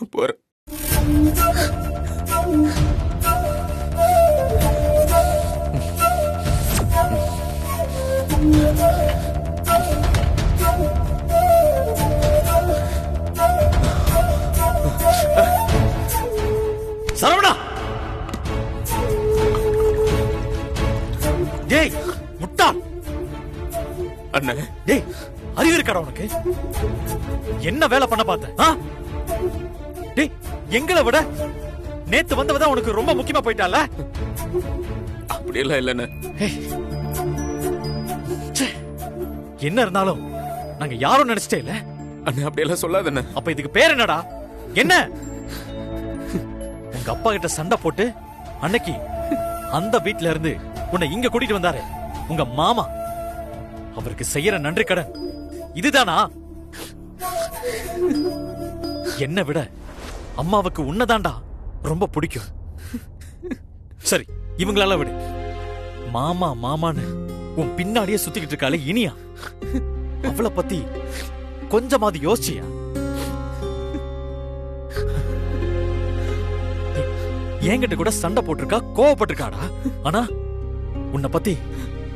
நான் போறேன். சரவணா! டேய் முட்டாள்! அண்ணே, டேய் அறிவு இருக்காடா உனக்கு? என்ன வேலை பண்ண பார்த்த? டேய் எங்களை விட நேத்து வந்தவதான் உனக்கு ரொம்ப முக்கியமா போயிட்டால? அப்படியெல்லாம் இல்லண்ணே. என்ன இருந்தாலும் நாங்க யாரும் நினைச்சிட்டே இல்ல. அண்ணே அப்படியெல்லாம் சொல்லாதண்ணே. அப்ப இதுக்கு பேர் என்னடா? என்ன? உங்க அப்பா கிட்ட சண்டை போட்டு அன்னைக்கு அந்த வீட்ல இருந்து உன்னை இங்க கூட்டிட்டு வந்தாரு உங்க மாமா. அவருக்கு செய்யற நன்றி கடன் இதுதானா? என்ன விட அம்மாவுக்கு உன்னதாண்டா ரொம்ப பிடிக்கும். சரி இவங்களால விடு. மாமா மாமான்னு உன் பின்னாடியே சுத்திக்கிட்டு இருக்காளே இனியா, அவளை பத்தி கொஞ்சமாவது யோசிச்சியா? என்கிட்ட கூட சண்டை போட்டிருக்கா, கோவப்பட்டிருக்காடா. ஆனா உன்னை பத்தி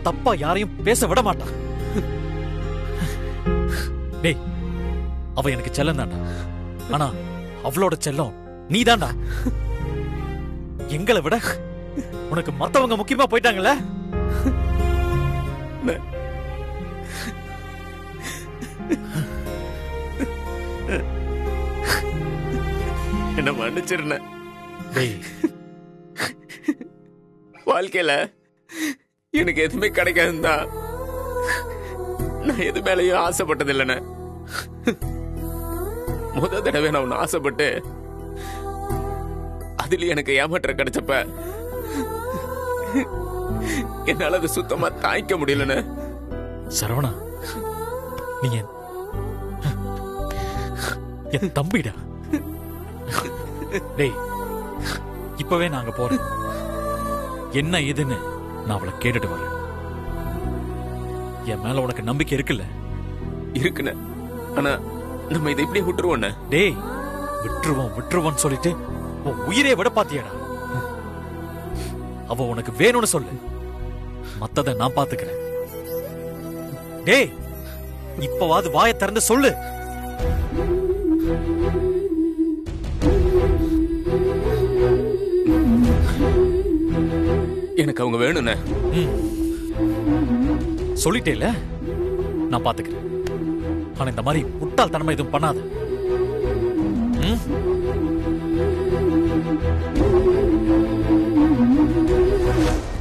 தப்பா யாரையும் பேச விட மாட்டா. டேய் அவ எனக்கு செல்லம் தான்டா, ஆனா அவளோட செல்லம் நீ தான்டா. எங்களை விட உனக்கு மத்தவங்க முக்கியமா போயிட்டாங்கல்ல? என்ன மன்னிச்சிருந்த. டேய் வாழ்க்கையில எனக்கு எதுவுமே கிடைக்காதுதான் நான் எது மேலயும் ஆசைப்பட்டது இல்லைண்ணே. முத தடவை நான் ஒன்னு ஆசைப்பட்டு அதுல எனக்கு ஏமாற்ற கிடைச்சப்ப என்னால அது சுத்தமா தாய்க்க முடியலண்ணே. சரவணா நீ என் தம்பிடா. டேய் இப்பவே நாங்க போறோம். என்ன ஏதுன்னு நான் அவளை கேட்டுட்டு வரேன். என் மேல உனக்கு நம்பிக்கை இருக்குல்ல? இருக்குண்ணே. ஆனா நம்ம இதை இப்படியே விட்டுருவோண்ணே. டேய் விட்டுருவோம் சொல்லிட்டு உன் உயிரே விட பாத்தியாடா. அவ உனக்கு வேணும்னு சொல்லு, மத்தத நான் பாத்துக்கிறேன். டேய் இப்பவாது வாயை திறந்து சொல்லு. எனக்கு அவங்க வேணும்ண்ணே. சொல்லிட்டேல, நான் பாத்துக்கிறேன். ஆனா இந்த மாதிரி முட்டாள்தனமா எதுவும் பண்ணாத.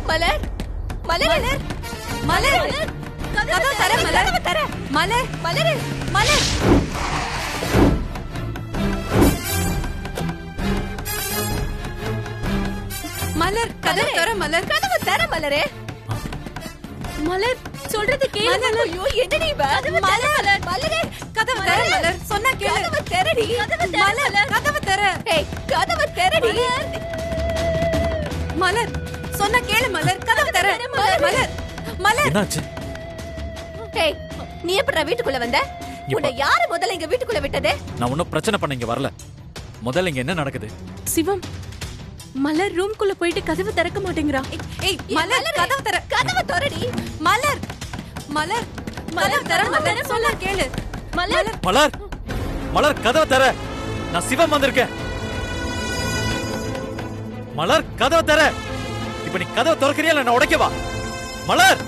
மலர் மலர் மலர் கதவு தர மலர் தர மலர் மலர் மலர் மலர் கதவு தர மலர் கதவு தர மலரே. மலர் சொல்றது கேளு. ஐயோ என்னடி இவ? மலர் மலரே கதவு தர மலர் சொன்னா கேளு. கதவு தரடி. மலர் கதவு தர. ஏய் கதவு தரடி. மலர் சொன்னா கேளு. மலர் கதவு தர. மலர் மலர் என்னாச்சு? ஏய் நீ எப்படா வீட்டுக்குள்ள வந்த? உன்னை யாரு முதல்ல இங்க வீட்டுக்குள்ள விட்டது? நான் ஒன்னும் பிரச்சனை பண்ண இங்க வரல. முதல்ல இங்க என்ன நடக்குது? சிவம் மலர் ரூம்குள்ள போயிட்டு கதவு திறக்க மாட்டேங்கிறா. ஏய் மலர் கதவு தர. கதவு தரடி. மலர் மலர் மலர் தர. மலர் சொன்னா கேளு. மலர் மலர் மலர் கதவை தர. நான் சிவம் வந்திருக்கேன். மலர் கதவை தர. இப்ப நீ கதவை திறக்கறியா இல்ல நான் உடைக்கவா? மலர்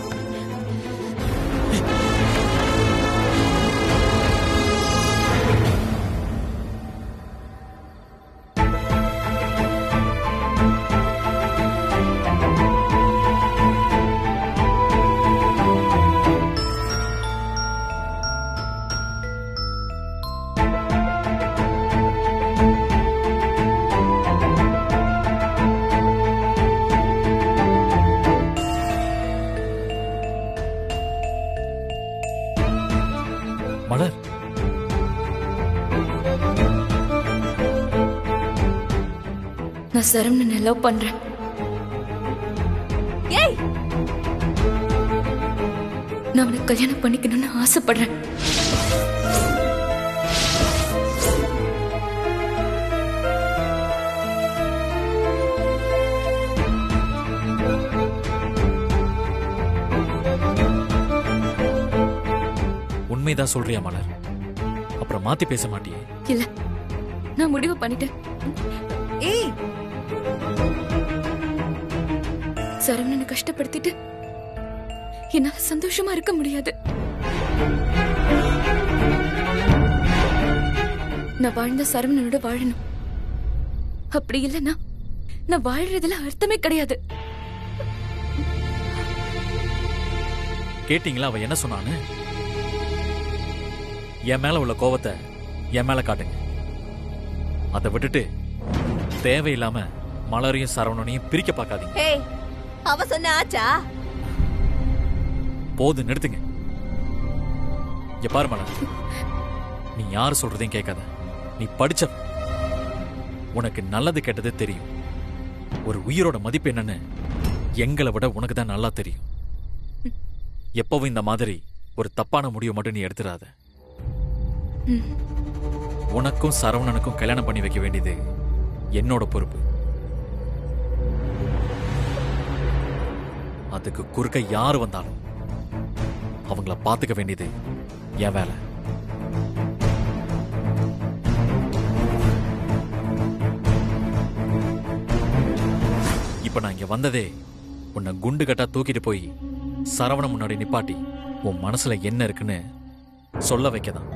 மலர் நான் சரவணனை லவ் பண்றேன். ஏய் நான் அவனை கல்யாணம் பண்ணிக்கணும்னு ஆசைப்படுறேன். உண்மைதான் சொல்றியா மலர்? அப்புறம் மாத்தி பேச மாட்டியே? இல்ல, நான் முடிவு பண்ணிட்டேன். ஏய், சரவணனை கஷ்டப்படுத்திட்டு என்னால சந்தோஷமா இருக்க முடியாது. நான் வாழ்ந்த சரவணனோட வாழணும். அப்படி இல்லைன்னா நான் வாழ்றதுல அர்த்தமே கிடையாது. கேட்டீங்களா அவ என்ன சொன்னான்னு? என் மேல உள்ள கோவத்தை என் மேல காட்டுங்க. அதை விட்டுட்டு தேவையில்லாம மலரையும் சரவணனையும் பிரிக்க பார்க்காதீங்க. ஏய், அவ சொன்ன ஆச்சா? போது, நிறுத்துங்க. இங்க பாரு மலர், நீ யாரு சொல்றதையும் கேட்காத. நீ படிச்ச, உனக்கு நல்லது கெட்டது தெரியும். ஒரு உயிரோட மதிப்பு என்னன்னு எங்களை விட உனக்கு தான் நல்லா தெரியும். எப்பவும் இந்த மாதிரி ஒரு தப்பான முடிவை மட்டும் நீ எடுத்துடாத. உனக்கும் சரவணனுக்கும் கல்யாணம் பண்ணி வைக்க வேண்டியது என்னோட பொறுப்பு. அதுக்கு குறுக்க யாரு வந்தாலும் அவங்கள பாத்துக்க வேண்டியது என் வேலை. இப்ப நான் இங்க வந்ததே உன்னை குண்டு கட்டா தூக்கிட்டு போய் சரவண முன்னாடி நிப்பாட்டி உன் மனசுல என்ன இருக்குன்னு சொல்ல வைக்கதான்.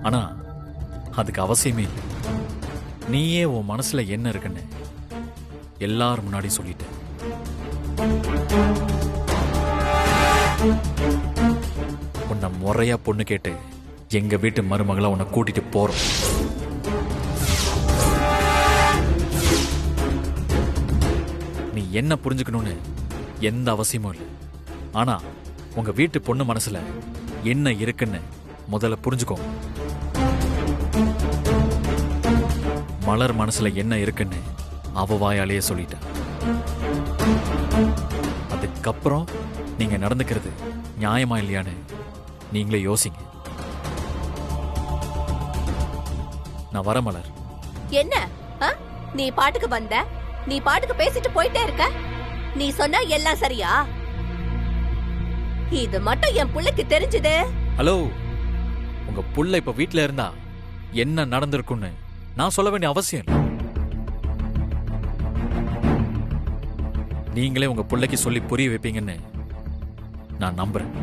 ஆனா அதுக்கு அவசியமே இல்லை. நீயே உன் மனசுல என்ன இருக்குன்னு எல்லாரும் முன்னாடி சொல்லிட்ட. உன்னை முறையா பொண்ணு கேட்டு எங்க வீட்டு மருமகளை உன்னை கூட்டிட்டு போறோம். நீ என்ன புரிஞ்சுக்கணும்னு எந்த அவசியமும் இல்லை. ஆனா உங்க வீட்டு பொண்ணு மனசுல என்ன இருக்குன்னு முதல்ல புரிஞ்சுக்கோ. மலர் மனசுல என்ன இருக்குன்னு அவ வாயாலேயே சொல்லிட்டா. அதுக்கப்புறம் நீங்க நடந்துக்கிறது நியாயமா இல்லையான்னு நீங்களே யோசிங்க. நான் வர மலர். என்ன நீ பாட்டுக்கு வந்த, நீ பாட்டுக்கு பேசிட்டு போயிட்டே இருக்க. நீ சொன்னா எல்லாம் சரியா? இது மட்டும் என் புள்ளைக்கு தெரிஞ்சது. ஹலோ, உங்க புள்ள இப்ப வீட்ல இருந்தா என்ன நடந்திருக்குன்னு நான் சொல்ல வேண்டிய அவசியம் இல்லை. நீங்களே உங்க புள்ளைக்கு சொல்லி புரிய வைப்பீங்கன்னு நான் நம்புறேன்.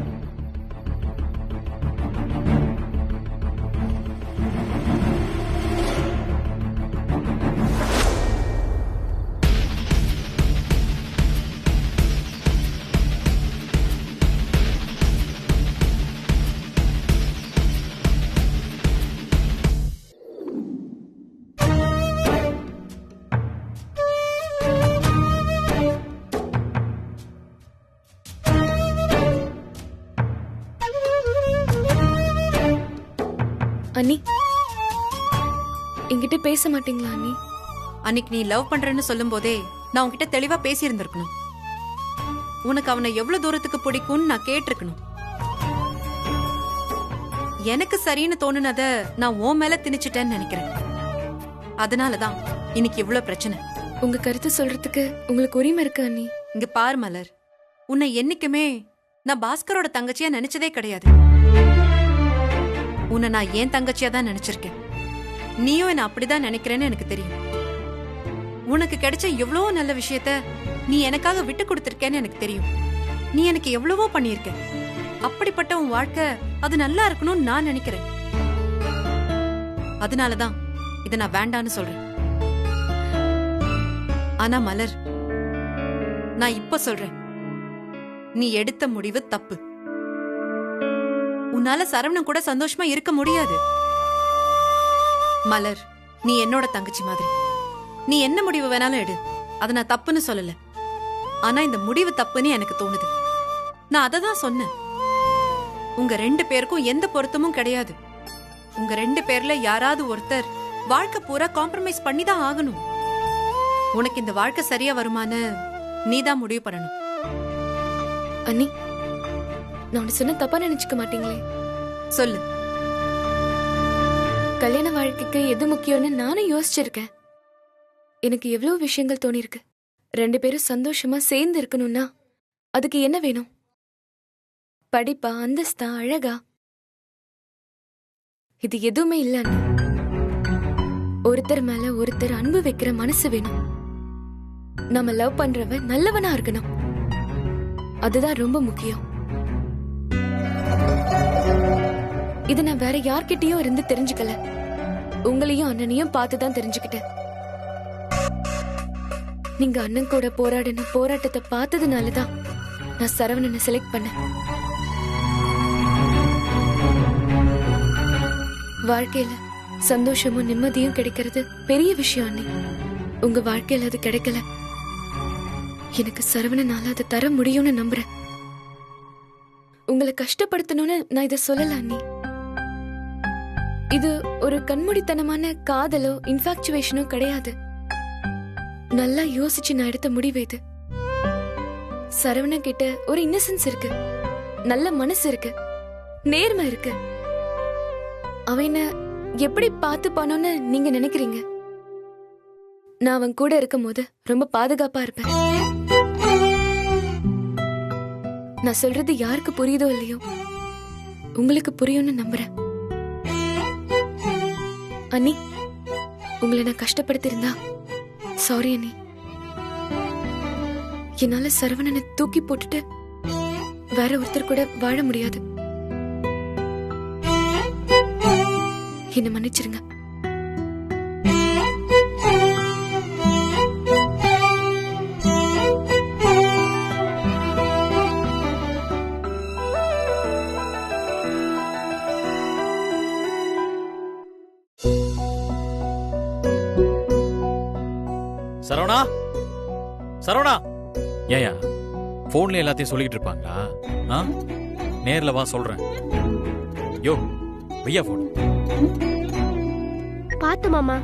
அண்ணி, என்கிட்ட பேச மாட்டீங்களா அண்ணி? அன்னைக்கு நீ லவ் பண்றேன்னு சொல்லும் போதே நான் உன்கிட்ட தெளிவா பேசி இருந்திருக்கணும். உனக்கு அவனை எவ்வளவு தூரத்துக்கு பிடிக்கும்னு நான் கேட்டிருக்கணும். எனக்கு சரின்னு தோணுனத நான் உன் மேல திணிச்சிட்டேன்னு நினைக்கிறேன். அதனாலதான் இன்னைக்கு இவ்வளவு பிரச்சனை. உங்க கருத்து சொல்றதுக்கு உங்களுக்கு உரிமை இருக்கு அண்ணி. இங்க பார் மலர், உன்னை என்னைக்குமே நான் பாஸ்கரோட தங்கச்சியா நினைச்சதே கிடையாது. உன்னை நான் ஏன் தங்கச்சியா தான் நினைச்சிருக்கேன். நீயும் என்ன அப்படிதான் நினைக்கிறேன்னு எனக்கு தெரியும். உனக்கு கிடைச்ச எவ்வளவோ நல்ல விஷயத்த நீ எனக்காக விட்டு கொடுத்திருக்கேன்னு எனக்கு தெரியும். நீ எனக்கு எவ்வளவோ பண்ணியிருக்க. அப்படிப்பட்ட உன் வாழ்க்கை அது நல்லா இருக்கணும்னு நான் நினைக்கிறேன். அதனாலதான் இதை நான் வேண்டான்னு சொல்றேன். ஆனா மலர், நான் இப்ப சொல்றேன், நீ எடுத்த முடிவு தப்பு. உன்னால சரவணன் கூட சந்தோஷமா இருக்க முடியாது. மலர், நீ என்னோட தங்கச்சி மாதிரி. நீ என்ன முடிவு வேணாலும் எடு, அத நான் தப்புன்னு சொல்லல. ஆனா இந்த முடிவு தப்புன்னு எனக்கு தோணுது. நான் அதை தான் சொன்னேன். உங்க 2 பேருக்கும் எந்த பொருத்தமும் கிடையாது. உங்க 2 பேர்ல யாராவது ஒருத்தர் வாழ்க்கை பூரா காம்ப்ரமைஸ் பண்ணி தான் ஆகணும். உனக்கு இந்த வாழ்க்கை சரியா வருமானு நீதான் முடிவு பண்ணணும். அண்ணி, நான் ஒன்னு சொன்ன தப்பா நினைச்சுக்க மாட்டீங்களே? சொல்லு. கல்யாண வாழ்க்கைக்கு எது முக்கியம்னு நானும் யோசிச்சிருக்கேன். எனக்கு எவ்வளவு விஷயங்கள் தோணிருக்கு. 2 பேரும் சந்தோஷமா சேர்ந்து இருக்கணும்னா அதுக்கு என்ன வேணும்? படிப்பா, அந்தஸ்தா, அழகா? இது எதுவுமே இல்ல அண்ணி. ஒருத்தர் மேல ஒருத்தர் அன்பு வைக்கிற மனசு வேணும். நம்ம லவ் பண்றவன் நல்லவனா இருக்கணும். அதுதான் ரொம்ப முக்கியம். இது நான் வேற யார்கிட்டயும் இருந்து தெரிஞ்சுக்கல. உங்களையும் அண்ணனையும் பார்த்துதான் தெரிஞ்சுக்கிட்டேன். நீங்க அண்ணன் கூட போராடின போராட்டத்தை பார்த்ததுனாலதான் நான் சரவணனை செலக்ட் பண்ணேன். வாழ்க்கையில சந்தோஷமும் நிம்மதியும் கிடைக்கிறது பெரிய விஷயம் அண்ணி. உங்க வாழ்க்கையில அது கிடைக்கல. எனக்கு சரவணனால அதை தர முடியும்னு நம்புறேன். உங்களை கஷ்டப்படுத்தணும்னு நான் இதை சொல்லல அண்ணி. இது ஒரு கண்மூடித்தனமான காதலோ இன்ஃபாக்சுவேஷனோ கிடையாது. நல்லா யோசிச்சு நான் எடுத்த முடிவு இது. சரவணன் கிட்ட ஒரு இன்னசென்ஸ் இருக்கு, நல்ல மனசு இருக்கு, நேர்மை இருக்கு. அவன எப்படி பார்த்துப்பானோன்னு நீங்க நினைக்கிறீங்க? நான் அவன் கூட இருக்கும் போது ரொம்ப பாதுகாப்பா இருப்பேன். நான் சொல்றது யாருக்கு புரியுதோ இல்லையோ, உங்களுக்கு புரியும்னு நம்புறேன். அண்ணி, உங்களை நான் கஷ்டப்படுத்திருந்தா சாரி அண்ணி. என்னால சரவணனை தூக்கி போட்டுட்டு வேற ஒருத்தர் கூட வாழ முடியாது. என்ன மன்னிச்சிருங்க. சரவணா, சரவணா, ஏயா போன்ல எல்லாத்தையும் சொல்லிட்டு இருப்பாங்களா? நேர்ல வா சொல்றேன். யோ வையா போன். பாத்து மாமா.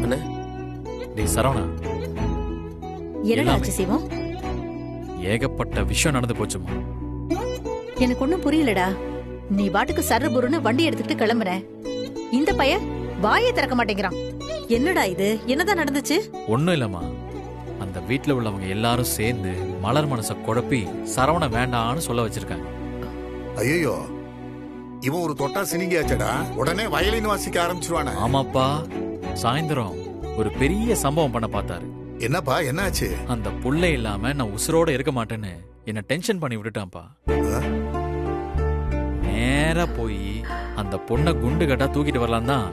அண்ணே, டேய் சரவணா, என்னடா ஆச்சு சிவம்? ஏகப்பட்ட விஷயம் நடந்து போச்சுமா. எனக்கு ஒண்ணும் புரியலடா. நீ பாட்டுக்கு சர்றபுருன்னு வண்டி எடுத்துட்டு கிளம்புற. இந்த பையன் வாயை திறக்க மாட்டேங்கிறான். என்னடா இது? என்னதான் நடந்துச்சு? ஒண்ணும் இல்லம்மா, அந்த வீட்டுல உள்ளவங்க எல்லாரும் சேர்ந்து மலர் மனச குழப்பி சரவண வேண்டான்னு சொல்ல வச்சிருக்காங்க. ஐயோ, இவன் ஒரு தொட்டா சினிங்கியாச்சடா. உடனே வயலின் வாசிக்க ஆரம்பிச்சிருவானே. ஆமாப்பா, சாயந்தரம் ஒரு பெரிய சம்பவம் பண்ண பார்த்தாரு. என்னப்பா, என்னாச்சு? அந்த புள்ள இல்லாம நான் உசுரோட இருக்க மாட்டேன்னு என்ன டென்ஷன் பண்ணி விட்டுட்டான்ப்பா. நேரா போய் அந்த பொண்ணை குண்டு கட்டா தூக்கிட்டு வரலாம் தான்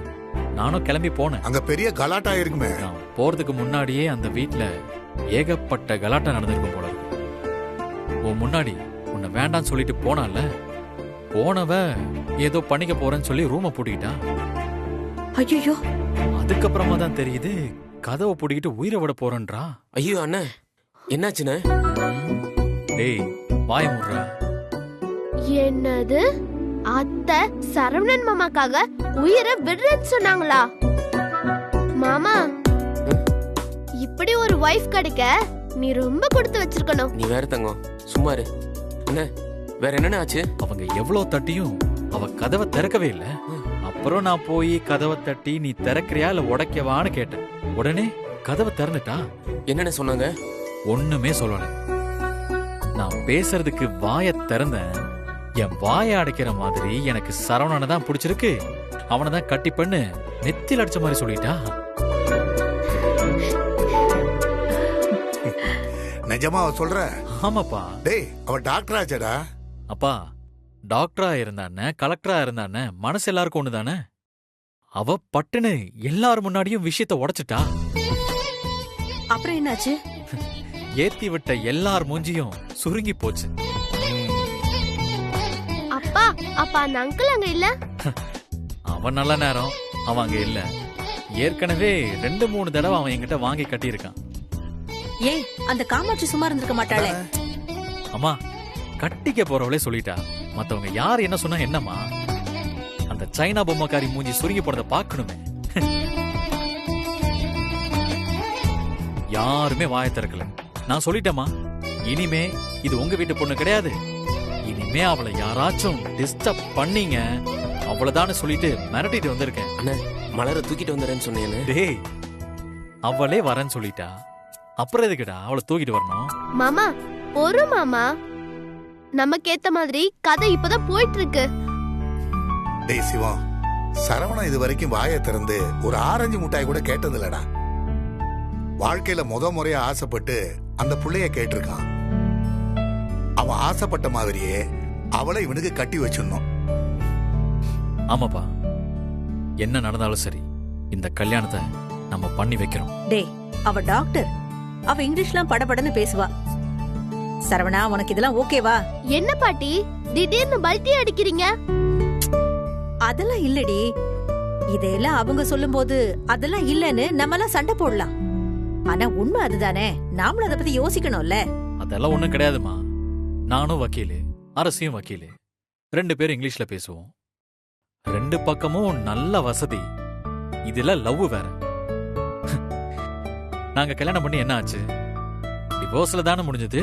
நானும் கிளம்பி போனேன். அங்க பெரிய கலாட்டா இருக்குமே. நான் போறதுக்கு முன்னாடியே அந்த வீட்டுல ஏகப்பட்ட கலாட்டா நடந்திருக்கும் போல இருக்கு. உன் முன்னாடி உன்னை வேண்டான்னு சொல்லிட்டு போனால, போனவ ஏதோ பண்ணிக்க போறேன்னு சொல்லி ரூமை பூட்டிக்கிட்டான். ஐயோ, அதுக்கப்புறமா தான் தெரியுது கதவை பூட்டிக்கிட்டு உயிரை விட போறேன்றா. ஐயோ அண்ணா, என்னாச்சுண்ணே? டேய் வாய முடுறா. என்னது? அத்தை சரவணன் மாமாக்காக உயிரை விடுறேன்னு சொன்னாங்களா? மாமா, இப்படி ஒரு வைஃப் கிடைக்க நீ ரொம்ப கொடுத்து வச்சிருக்கணும். நீ வேற தங்கம், சும்மா இரு. அண்ணே, வேற என்னென்ன ஆச்சு? அவங்க எவ்வளவு தட்டியும் அவ கதவை திறக்கவே இல்ல. அப்புறம் நான் போய் கதவை தட்டி நீ திறக்கிறியா இல்ல உடைக்கவான்னு கேட்டேன். உடனே கதவை திறந்துட்டா. என்னென்ன சொன்னாங்க? ஒண்ணுமே சொல்லல. நான் பேசுறதுக்கு வாய திறந்தேன். என் வாய அடைக்கிற மாதிரி எனக்கு சரவணனை தான் பிடிச்சிருக்கு, அவனை தான் கட்டி பண்ணு நெத்தியில் அடிச்ச மாதிரி சொல்லிட்டா. நிஜமா அவ சொல்ற? ஆமாப்பா. டேய், அவ டாக்டர் ஆச்சடா. அப்பா, டாக்டரா இருந்தானே கலெக்டரா இருந்தானே மனசு எல்லாருக்கும் ஒண்ணுதானே. அவ பட்டுன்னு எல்லாரும் முன்னாடியும் விஷயத்த உடைச்சிட்டா. அப்புறம் என்னாச்சு? ஏத்தி விட்ட எல்லார் மூஞ்சியும் சுருங்கி போச்சு. அப்பா, அப்பா அந்த அங்கிள் அங்க இல்ல? அவன் நல்ல நேரம் அவன் அங்க இல்ல. ஏற்கனவே 2-3 தடவை அவன் என்கிட்ட வாங்கி கட்டியிருக்கான். ஏன் அந்த காமாட்சி சும்மா இருந்திருக்க மாட்டாளே? அம்மா, கட்டிக்க போறவளே சொல்லிட்டா. மத்தவங்க யார் என்ன சொன்னா என்னம்மா? அந்த சைனா பொம்மைக்காரி மூஞ்சி சுருங்கி போறத பாக்கணுமே. யாருமே வாயை திறக்கல. நான் சொல்லிட்டேம்மா, இனிமே இது உங்க வீட்டு பொண்ணு கிடையாது. இனிமே அவளை யாராச்சும் டிஸ்டர்ப் பண்ணீங்க அவ்வளவுதான்னு சொல்லிட்டு மிரட்டிட்டு வந்திருக்கேன். அண்ணா, மலரை தூக்கிட்டு வந்துறேன்னு சொன்னேன்னு. டேய், அவளே வரேன்னு சொல்லிட்டா, அப்புறம் எதுக்குடா அவளை தூக்கிட்டு வரணும்? மாமா, ஒரு மாமா, நமக்கு ஏத்த மாதிரி கதை இப்பதான் போயிட்டு இருக்கு. டேய் சிவம், சரவணன் இது வரைக்கும் வாயை திறந்து ஒரு ஆரஞ்சு முட்டாய் கூட கேட்டது இல்லடா. வாழ்க்கையில முறையா ஆசைப்பட்டு அந்த புள்ளைய கேட்டிருக்கான். அவன் ஆசைப்பட்ட மாதிரியே அவளை இவனுக்கு கட்டி வச்சிடணும். ஆமாப்பா, என்ன நடந்தாலும் சரி இந்த கல்யாணத்தை நம்ம பண்ணி வைக்கிறோம். டேய், அவ டாக்டர், அவ இங்கிலீஷ்லாம் படபடன்னு பேசுவா. சரவணா, உனக்கு இதெல்லாம் ஓகேவா? என்ன பாட்டி திடீர்னு பல்ட்டி அடிக்கிறீங்க? அதெல்லாம் இல்லடி. இதெல்லாம் அவங்க சொல்லும்போது அதெல்லாம் இல்லன்னு நம்மலாம் சண்டை போடலாம். ஆனா உண்மை அதுதானே, நாமளும் அதை பத்தி யோசிக்கணும்ல. அதெல்லாம் ஒண்ணும் கிடையாதுமா. நானும் வக்கீலு, அரசியும் வக்கீலு, 2 பேரும் இங்கிலீஷ்ல பேசுவோம். 2 பக்கமும் நல்ல வசதி. இதுல லவ் வேற. நாங்க கல்யாணம் பண்ணி என்ன ஆச்சு? டிவோர்ஸ்ல தானே முடிஞ்சது.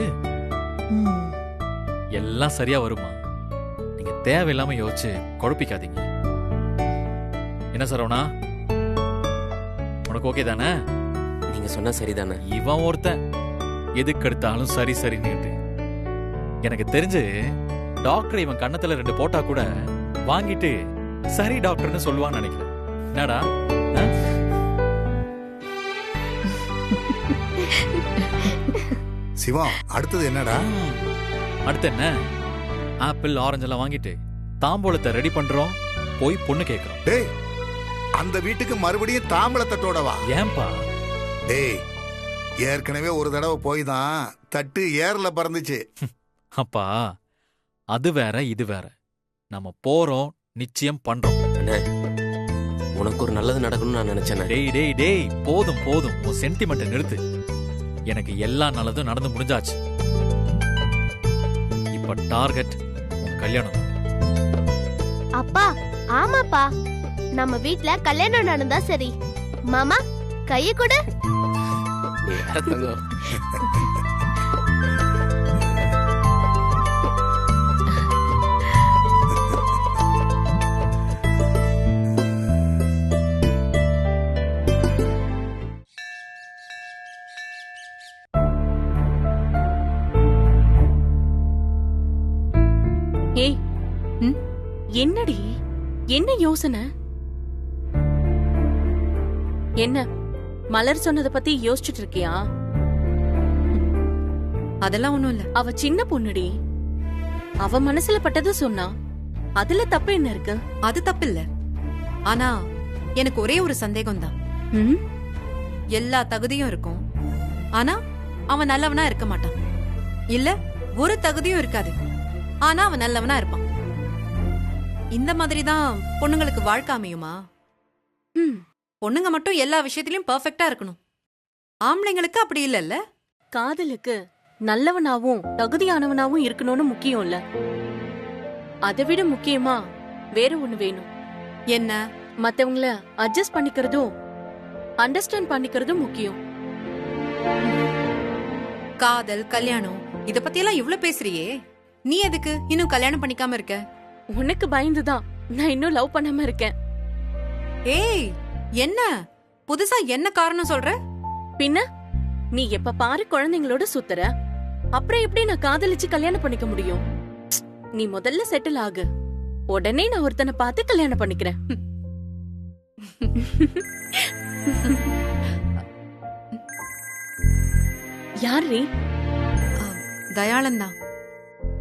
எல்லாம் சரியா வருமா? நீங்க தேவையில்லாம யோசிச்சு குழப்பிக்காதீங்க. என்ன சரவணா, உனக்கு ஓகே தானே? நீங்க சொன்னா சரிதானே? இவன் ஒருத்தன் எதுக்கு எடுத்தாலும் சரி சரின்னு. எனக்கு தெரிஞ்சு டாக்டர் இவன் கண்ணத்துல 2 போட்டா கூட வாங்கிட்டு சரி டாக்டர்னு சொல்லுவான்னு நினைக்கிறேன். என்னடா? சிவம், அடுத்தது என்னடா? அடுத்து என்ன? ஆப்பிள் ஆரஞ்சு எல்லாம் வாங்கிட்டு தாம்பூலத்தை ரெடி பண்றோம், போய் பொண்ணு கேட்கிறோம். டேய், அந்த வீட்டுக்கு மறுபடியும் தாம்பளத்தட்டோட வா. ஏன்பா? டேய், ஏற்கனவே ஒரு தடவை போய் தான் தட்டு ஏர்ல பறந்துச்சு. அப்பா, அது வேற இது வேற. நம்ம போறோம், நிச்சயம் பண்றோம். அண்ணே, உனக்கு ஒரு நல்லது நடக்கணும்னு நான் நினைச்சேன். டேய் டேய் டேய், போதும் போதும், உன் சென்டிமெண்ட்டை நிறுத்து. எனக்கு எல்லா நல்லதும் நடந்து முடிஞ்சாச்சு. இப்ப டார்கெட் உன் கல்யாணம். அப்பா, ஆமாப்பா, நம்ம வீட்ல கல்யாணம் நடந்தா சரி. மாமா, கைய கொடு. நீ வேற தங்கம். ஏய், என்னடி, என்ன யோசனை? என்ன மலர் சொன்னத பத்தி யோசிச்சுட்டு இருக்கியா? அதெல்லாம் ஒண்ணும் இல்ல. அவ சின்ன பொண்ணுடி, அவ மனசுல பட்டது சொன்னா அதுல தப்பு என்ன இருக்கு? அது தப்பு இல்ல. ஆனா எனக்கு ஒரே ஒரு சந்தேகம் தான். எல்லா தகுதியும் இருக்கும், ஆனா அவன் நல்லவனா இருக்க மாட்டான். இல்ல, ஒரு தகுதியும் இருக்காது, ஆனா அவன் நல்லவனா இருப்பான். இந்த மாதிரி தான் பொண்ணுங்களுக்கு வாழ்க்கை அமையுமா? பொண்ணுங்க மட்டும் எல்லா விஷயத்திலயும் பெர்ஃபெக்ட்டா இருக்கணும். ஆம்பளைங்களுக்கு அப்படி இல்லல்ல. காதலுக்கு நல்லவனாவும் தகுதியானவனாவும் இருக்கணும்னு முக்கியம் இல்ல. அதை விட முக்கியமா வேற ஒண்ணு வேணும். என்ன? மத்தவங்கள அட்ஜஸ்ட் பண்ணிக்கிறதும் அண்டர்ஸ்டாண்ட் பண்ணிக்கிறதும் முக்கியம். காதல், கல்யாணம், இத பத்தி எல்லாம் இவ்ளோ பேசுறியே, நீ எதுக்கு இன்னும் கல்யாணம் பண்ணிக்காம இருக்க? உனக்கு பயந்துதான் நான் இன்னும் லவ் பண்ணாம இருக்கேன். ஏய், என்ன புதுசா என்ன காரணம் சொல்ற? பின்ன நீ எப்ப பாரு குழந்தைங்களோட சுத்துற, அப்புறம் எப்படி நான் காதலிச்சு கல்யாணம் பண்ணிக்க முடியும்? நீ முதல்ல செட்டில் ஆகு, உடனே நான் ஒருத்தனை பார்த்து கல்யாணம் பண்ணிக்கிறேன். யார் நீ? தயாளன் தான்.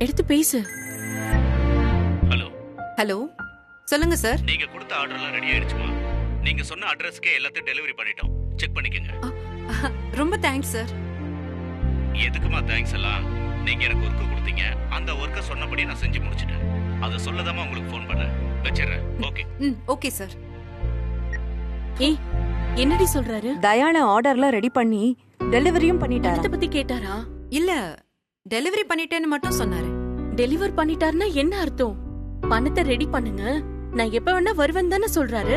எடுத்து பேசு. ஹலோ. ஹலோ, சொல்லுங்க சார். நீங்க கொடுத்த ஆர்டர் எல்லாம் ரெடி ஆயிடுச்சுமா? நீங்க சொன்ன அட்ரஸ்க்கே எல்லாத்தையும் டெலிவரி பண்ணிட்டோம். செக் பண்ணிக்கங்க. ரொம்ப தேங்க்ஸ் சார். எதுக்குமா தேங்க்ஸ் எல்லாம்? நீங்க எனக்கு ஒர்க் கொடுத்தீங்க, அந்த ஒர்க்க சொன்னபடி நான் செஞ்சு முடிச்சிட்டேன். அத சொல்லதாமா உங்களுக்கு ஃபோன் பண்ணேன். வெச்சிரேன். ஓகே. Okay sir. ஏய், என்னடி சொல்றாரு? தயாள ஆர்டர்லாம் ரெடி பண்ணி டெலிவரியும் பண்ணிட்டாரா? அத பத்தி கேட்டாரா? இல்ல, டெலிவரி பண்ணிட்டேன்னு மட்டும் சொன்னாரு. டெலிவர் பண்ணிட்டாருன்னா என்ன அர்த்தம்? பணத்தை ரெடி பண்ணுங்க, நான் எப்ப வேணா வருவேன் தானே சொல்றாரு.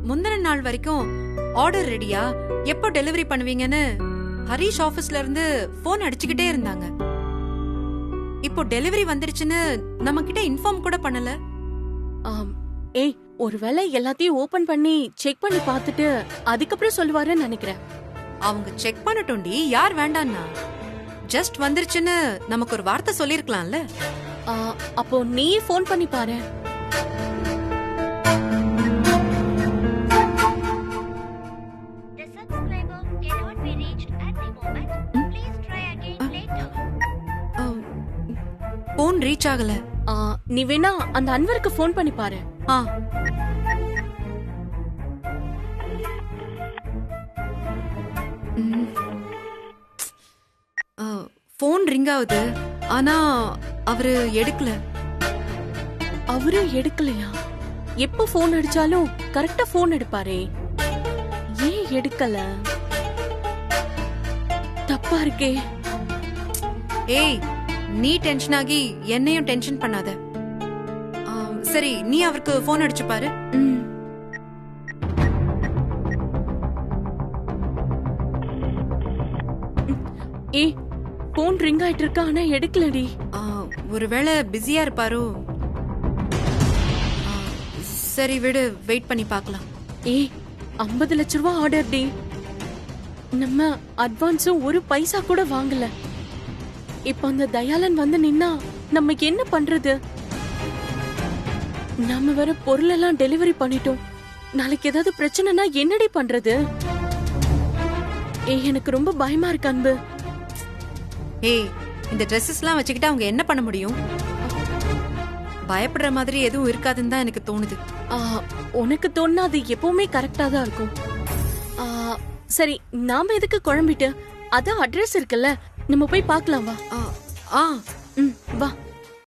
முந்தின நாள் வரைக்கும் ஆர்டர் ரெடியா, எப்போ டெலிவரி பண்ணுவீங்கன்னு ஹரிஷ் ஆபீஸ்ல இருந்து போன் அடிச்சுக்கிட்டே இருந்தாங்க. இப்போ டெலிவரி வந்துருச்சுன்னு நம்ம கிட்ட இன்ஃபார்ம் கூட பண்ணல. ஏய், ஒருவேளை எல்லாத்தையும் ஓபன் பண்ணி செக் பண்ணி பார்த்துட்டு அதுக்கப்புறம் சொல்லுவாருன்னு நினைக்கிறேன். அவங்க செக் பண்ணட்டும்டி, யார் வேண்டான்னா. ஜஸ்ட் வந்துருச்சுன்னு நமக்கு ஒரு வார்த்தை சொல்லிருக்கலாம்ல. அப்போ நீ ஃபோன் பண்ணி பாரு. போன் ரீச் ஆகல. நீ வேணா அந்த அன்வருக்கு ஃபோன் பண்ணி பாரு. போன் ரிங் ஆகுது, ஆனா அவரு எடுக்கல. அவரு எடுக்கலையா? எப்ப போன் அடிச்சாலும் கரெக்டா போன் எடுப்பாரே, ஏன் எடுக்கல? தப்பா இருக்கே. ஏய், நீ டென்ஷன் ஆகி என்னையும் டென்ஷன் பண்ணாத. சரி, நீ அவருக்கு போன் அடிச்சு பாரு. ஏய், போன் ரிங் ஆயிட்டு இருக்கா, ஆனா எடுக்கலடி. ஒருவேளை பிஸியா இருப்பாரோ. சரி விடு, வெயிட் பண்ணி பார்க்கலாம். ஏய், 50 லட்ச ரூபாய் ஆர்டர் டி. நம்ம அட்வான்ஸும் ஒரு பைசா கூட வாங்கல. இப்ப அந்த தயாளன் வந்து நின்னா நம்ம என்ன பண்றது? நாம வேற பொருள் எல்லாம் டெலிவரி பண்ணிட்டோம். நாளைக்கு ஏதாவது பிரச்சனைனா என்னடி பண்றது? ஏய், எனக்கு ரொம்ப பயமா இருக்கு அன்பு. ஏய், இந்த ட்ரெஸ்ஸஸ்லாம் வச்சுக்கிட்டு அவங்க என்ன பண்ண முடியும்? பயப்படுற மாதிரி எதுவும் இருக்காதுன்னு தான் எனக்கு தோணுது. உனக்கு தோணுனா அது எப்பவுமே கரெக்டா தான் இருக்கும். சரி, நாம எதுக்கு குழம்பிட்டு? அதான் அட்ரஸ் இருக்குல்ல, நம்ம போய் பார்க்கலாம் வா. ஆ வா.